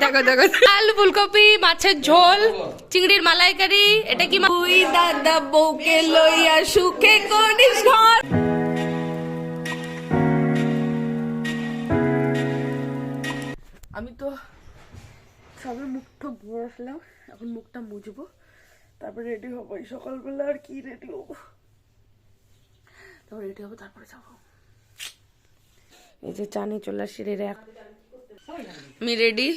দেখো দেখো, আলু ফুলকপি, মাছের ঝোল, চিংড়ির মালাইকারি। এটা কি তুই দাদা বউকে লইয়া সুখে করিস ঘর। আমি তো সবে মুখটা ধুয়ে আসলাম, এখন মুখটা মুছবো, তারপরে রেডি হবো। এই সকালবেলা আর কি রেডি হবো, তারপর রেডি হবো, তারপরে যাবো। এই যে চা নিয়ে চলে আসছি, আমি রেডি,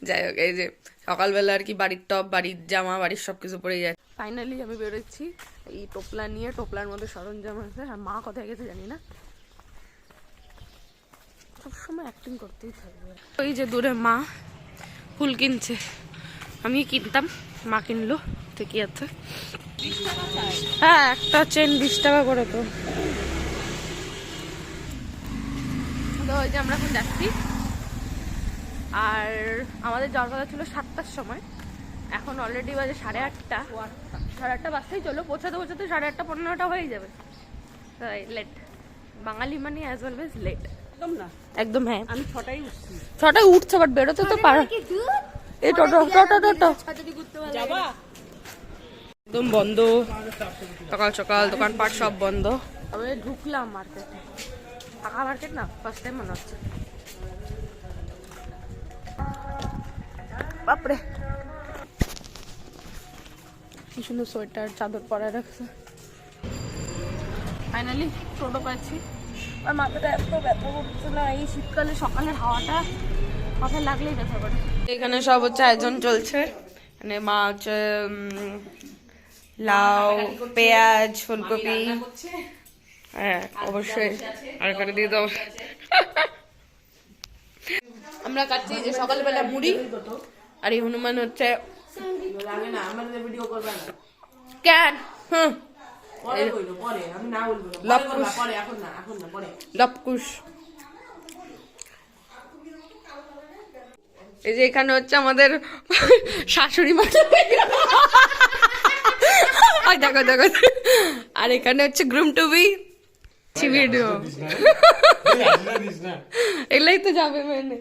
যাই হোক। এই যে সকালবেলা আর কি বাড়ির টপ, বাড়ির জামা, বাড়ির সবকিছু পরে যায়। ফাইনালি আমি বেরোচ্ছি এই টোপলা নিয়ে। টোপলার মধ্যে সরঞ্জাম আছে, আর মা কোথায় গেছে জানি না, সবসময় অ্যাক্টিং করতেই থাকবে। ওই যে দূরে মা ফুল কিনছে, আমি কিনতাম, মা কিনলো, ঠিকই আছে। হ্যাঁ, একটা চেন 20 টাকা করে। তো ওই যে আমরা এখন যাচ্ছি, আর আমাদের যাওয়ার কথা ছিল 7টার সময়, এখন অলরেডি বাজে 8:30। 8:30 বাজতেই চলো, পৌঁছাতে পৌঁছাতে 8:30 15টা হয়ে যাবে। লেট, বাঙালি মানে অ্যাজ অলওয়েজ লেট। একদম হ্যাঁ, আমি 6টায় উঠছে, বাট বেরোতে তো পারো। এই টোটো টোটো টোটো একদম বন্ধ, সকাল সকাল দোকানপাট সব বন্ধ। তবে ঢুকলাম মার্কেটে, ফাঁকা মার্কেট না, ফার্স্ট টাইম মনে হচ্ছে। বাপরে কি সুন্দর সোয়েটার চাদর পরে রাখছে। ফাইনালি টোটো পাচ্ছি, আর মাথাটা এত ব্যথা করছে না, এই শীতকালে সকালের হাওয়াটা মাথায় লাগলেই ব্যথা করে। এখানে সব হচ্ছে আয়োজন চলছে, মানে মা হচ্ছে লাউ, পেঁয়াজ, ফুলকপি, হ্যাঁ অবশ্যই, আর এখানে দিয়ে দাও। আমরা কাটছি যে সকালবেলা মুড়ি, আর এই হনুমান হচ্ছে কেন লপকুশ। এই যে এখানে হচ্ছে আমাদের শাশুড়ি মা, দেখো দেখো, আর এখানে হচ্ছে গ্রুম টু বি ভিডিও, এগুলাই তো যাবে মেনে।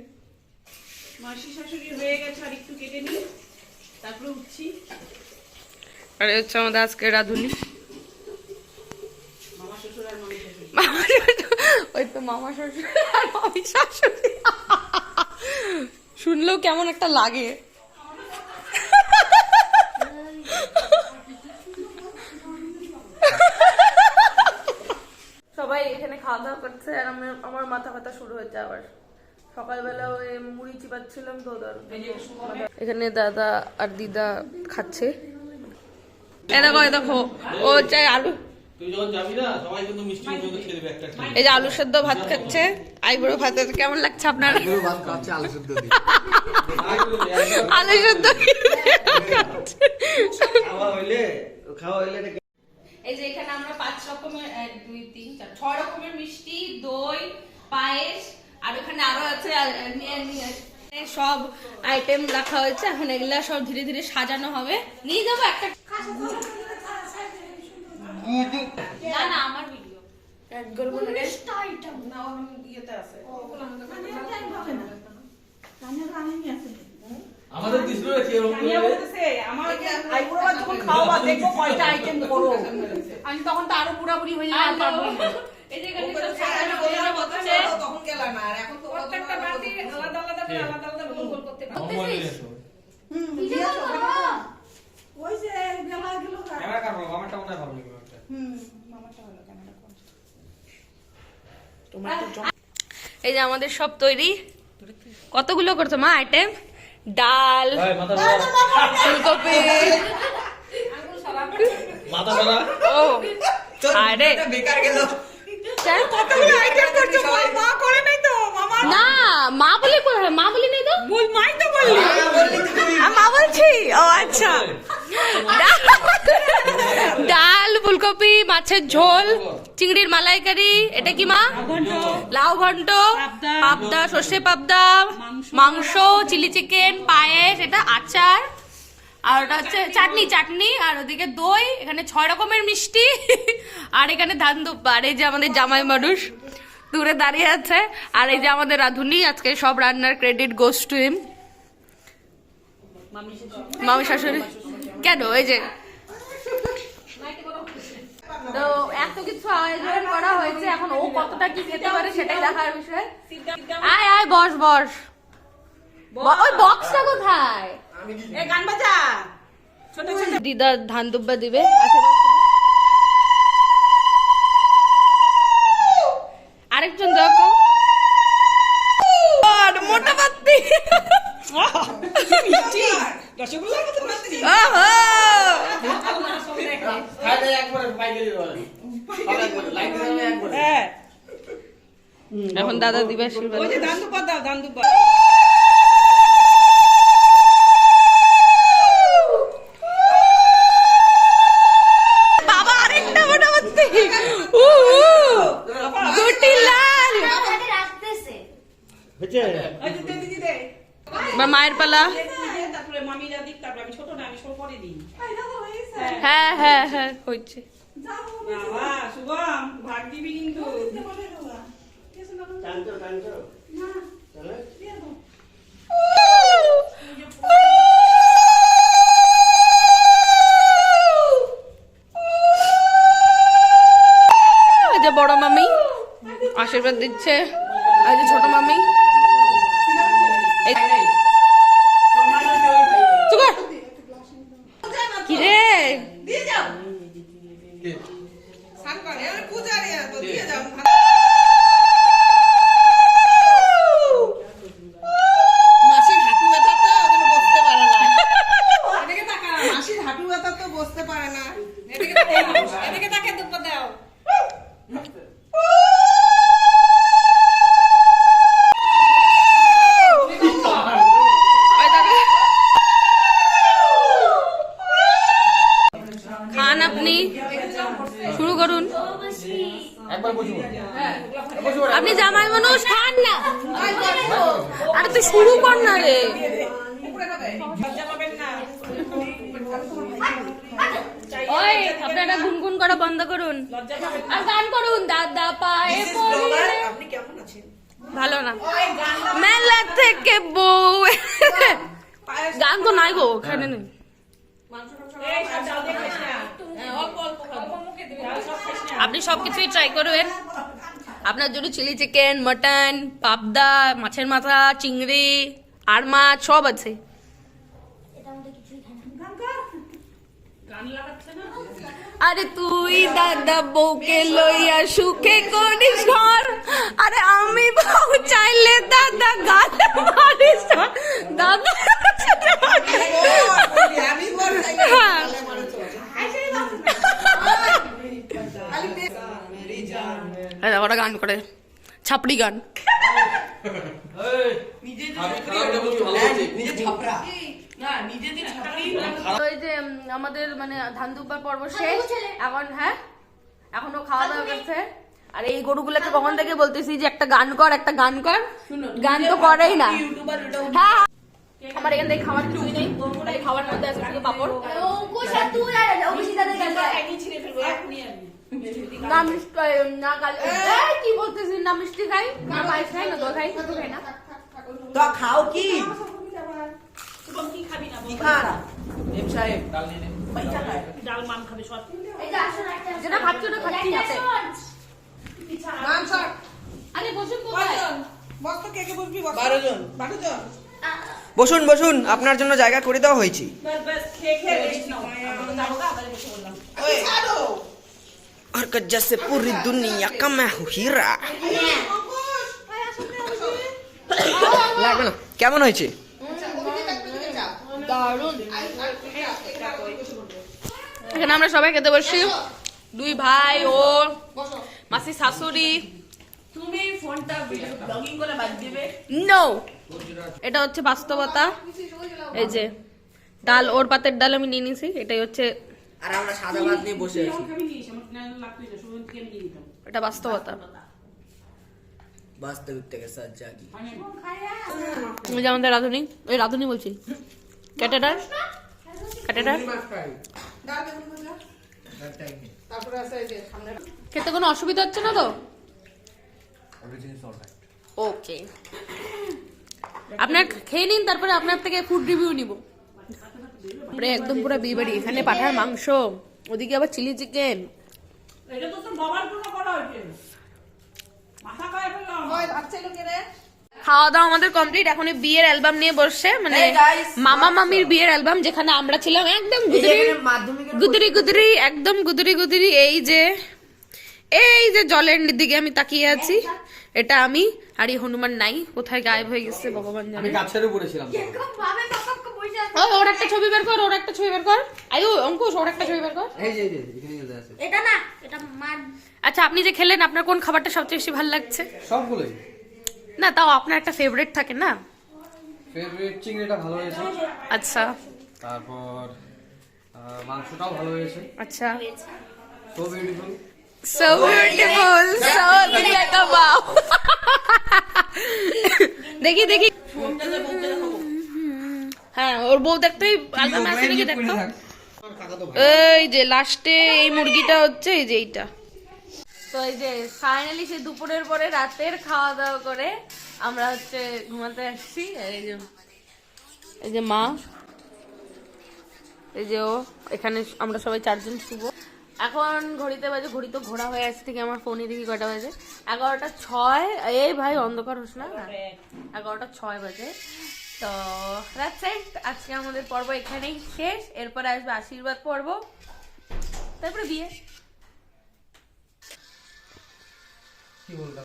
মাসি শাশুড়ি হয়ে গেছে, আর একটু কেটে নি, তারপরে উঠছি। আর হচ্ছে আমাদের আজকে রাধুনি, মামা শ্বশুর আর মামি শ্বশুর, ওই তো মামা শ্বশুর আর মামি শাশুড়ি। শুনলেও কেমন একটা লাগে। সবাই এখানে খাওয়া দাওয়া করছে, আর আমার মাথা ব্যথা শুরু হয়েছে আবার। সকালবেলা ওই মুড়ি চিবাচ্ছিলাম তো, এখানে দাদা আর দিদা খাচ্ছে। দেখো দেখো, ও চাই আলু, এই যে আলু সেদ্ধ ভাত খাচ্ছে, আইবুড়ো ভাত। কেমন লাগছে আপনার? আলু সেদ্ধ এই যে এখানে আমরা 5 রকমের 1 2 3 4 6 রকমের মিষ্টি, দই, পায়েস, আর ওখানে আরো আছে সব আইটেম রাখা হয়েছে। এখন এগুলা সব ধীরে ধীরে সাজানো হবে। নিয়ে যাবো একটা, না না আমার ভিডিও এক গল্প না, আইটেম না আমি ইয়েতে আছে, ওগুলো আমাদের দিশলো কি এরকম আমি বলতেছে আমার আইবুড়ো ভাত যখন খাওয়া দেখবো কয়টা আইটেম করো, আমি তখন তো আরো পুরাপুরি হয়ে যাবে পারবো। এই যে এখানে সব সাজানো গোছানো হচ্ছে, তখন গেল না, আর এখন তো প্রত্যেকটা বাটি আলাদা আলাদা করে আলাদা আলাদা গোল করতে পারতেছিস। দিয়েছো ওই যে বেলা গেল, ক্যামেরা কাটবো, আমারটা মনে হয় ভালো লাগবে একটা। মামারটা ভালো, ক্যামেরা কোন তোমার তো। এই যে আমাদের সব তৈরি, কতগুলো করছো মা আইটেম? ডাল, ফুলকপি, ও আরে বেকার গেল। না মা বলে করে, মা বলি নাই তো, বল মাই তো বললি, মা বলছি। ও আচ্ছা, ডাল, ফুলকপি, মাছের ঝোল, চিংড়ির মালাইকারি, এটা কি মা? লাউ ঘন্ট, পাবদা, সর্ষে পাবদা, মাংস, চিলি চিকেন, পায়েস, এটা আচার, আর ওটা হচ্ছে চাটনি চাটনি, আর ওদিকে দই, এখানে 6 রকমের মিষ্টি, আর এখানে ধান দুব্বা। আর এই যে আমাদের জামাই মানুষ দূরে দাঁড়িয়ে আছে। আর এই যে আমাদের রাধুনি, আজকে সব রান্নার ক্রেডিট গোস টু হিম। মামি শাশুড়ি কেন, এই যে তো এত কিছু আয়োজন করা হয়েছে, এখন ও কতটা কি খেতে পারে সেটাই দেখার বিষয়। আয় আয় বস বস। ওই বক্সটা কোথায়? গান বাজা। ছোট ছোট দিদা ধান দুব্বা দিবে। আরেকজন দেখো মোটা পাত্তি। এখন দাদা দিবে আশীর্বাদ। বাবা আরেকটা মোটা পাত্তি। গুটি লাল। মায়ের পালা। হ্যাঁ হ্যাঁ হ্যাঁ হচ্ছে। যে বড় মামি আশীর্বাদ দিচ্ছে, আর যে ছোট মামি কি রে মাসির হাঁটু ব্যথা তো বসতে পারে না। মাসির হাঁটু ব্যথা তো বসতে পারে না। এদিকে তাকে দুঃখ দাও। খান আপনি শুরু করুন। আপনি জামাই মানুষ, খান না। আরে তুই শুরু কর না রে। ওই আপনারা গুনগুন করা বন্ধ করুন আর গান করুন। দাদা পায়ে পড়ে। আপনি কেমন আছেন? ভালো না, মেলা থেকে বউ। গান তো নাই গো, ওখানে নেই। আপনি সবকিছুই ট্রাই করবেন। আপনার জন্য চিলি চিকেন, মটন, পাবদা, মাছের মাথা, চিংড়ি আর মাছ সব আছে। আরে তুই দাদা বউকে লইয়া সুখে করিস ঘর, আরে আমি বউ চাইলে দাদা গাল মারিস দাদা। ওরা গান করে ছাপড়ি গান। ওই যে আমাদের মানে ধান দুব্বার পর্ব শেষ এখন। হ্যাঁ এখনো খাওয়া দাওয়া করছে। আর এই গরুগুলোকে কখন থেকে বলতেছি যে একটা গান কর, একটা গান কর, গান তো করেই না। হ্যাঁ আমার এখান থেকে খাবার কিছুই নেই, খাবার মধ্যে আছে শুধু পাপড়। না মিষ্টি না কি বলতেছি, না মিষ্টি খাই না পায়েস খাই না দই খাই না। তো খাও কি? যেটা খাচ্ছ না খাচ্ছি হাতে। আরে বসুন কোথায়? বসুন বসুন, আপনার জন্য জায়গা করে দেওয়া হয়েছে। और जैसे पूरी दुनिया का मैं हूँ हीरा। লাগবে না, কেমন হয়েছে? এখানে আমরা সবাই খেতে বসছি, দুই ভাই ও মাসি শাশুড়ি। তুমি ফোনটা ব্লগিং করে বাদ দিবে। নো, এটা হচ্ছে বাস্তবতা। এই যে ডাল, ওর পাতের ডাল আমি নিয়ে নিছি, এটাই হচ্ছে। আর আমরা সাদা ভাত নিয়ে বসে আছি। এটা বাস্তবতা। বাস্তবিক থেকে সাথ জাগি। এই যে আমাদের রাধুনি, ওই রাধুনি বলছি, ক্যাটেটার ক্যাটেটার। খেতে কোনো অসুবিধা হচ্ছে না তো? Everything is alright. ওকে, আপনার খেয়ে নিন, তারপরে আপনার থেকে ফুড রিভিউ নিব। আমরা একদম পুরো বিয়ে বাড়ি, এখানে পাঠার মাংস, ওদিকে আবার চিলি চিকেন। এটা তো তোর বাবার জন্য করা হয়েছে, মাথা খায় ফেললাম। ওই বাচ্চা লোকেরে খাওয়া দাওয়া আমাদের কমপ্লিট। এখন এই বিয়ের অ্যালবাম নিয়ে বসছে, মানে মামা মামির বিয়ের অ্যালবাম, যেখানে আমরা ছিলাম একদম গুদরি গুদরি, একদম গুদরি গুদরি। এই যে জলের দিকে আমি তাকিয়ে আছি, এটা আমি। আর এই হনুমান নাই, কোথায় গায়েব হয়ে গেছে ভগবান জানে। আমি গাছের উপরে ছিলাম। ওর একটা ছবি বের কর, ওর একটা ছবি বের কর। আয়ু অঙ্কুশ, ওর একটা ছবি বের কর। এই যে এখানে আছে। এটা না, এটা মার। আচ্ছা, আপনি যে খেলেন, আপনার কোন খাবারটা সবচেয়ে বেশি ভালো লাগছে? সবগুলোই। না, তাও আপনার একটা ফেভারিট থাকে না? ফেভারিট চিংড়িটা ভালো হয়েছে। আচ্ছা তারপর মাংসটাও ভালো হয়েছে। আচ্ছা, so beautiful. so beautiful, so like a wow. দেখি দেখি, হ্যাঁ ওর বউ দেখতেই আলবাম আছে নাকি দেখতো। এই যে লাস্টে এই মুরগিটা হচ্ছে, এই যে এইটা। তো এই যে ফাইনালি সে দুপুরের পরে রাতের খাওয়া দাওয়া করে আমরা হচ্ছে ঘুমাতে আসছি। আর এই যে মা, এই যে ও, এখানে আমরা সবাই 4 জন শুভ। এখন ঘড়িতে বাজে, ঘড়ি তো ঘোরা হয়ে আসছে থেকে আমার ফোনে দেখি কয়টা বাজে, 11:06। এই ভাই অন্ধকার হোস না, 11:06 বাজে। তো দ্যাটস ইট, আজকে আমাদের পর্ব এখানেই শেষ। এরপরে আসবে আশীর্বাদ পর্ব, তারপরে বিয়ে। কি বললাম?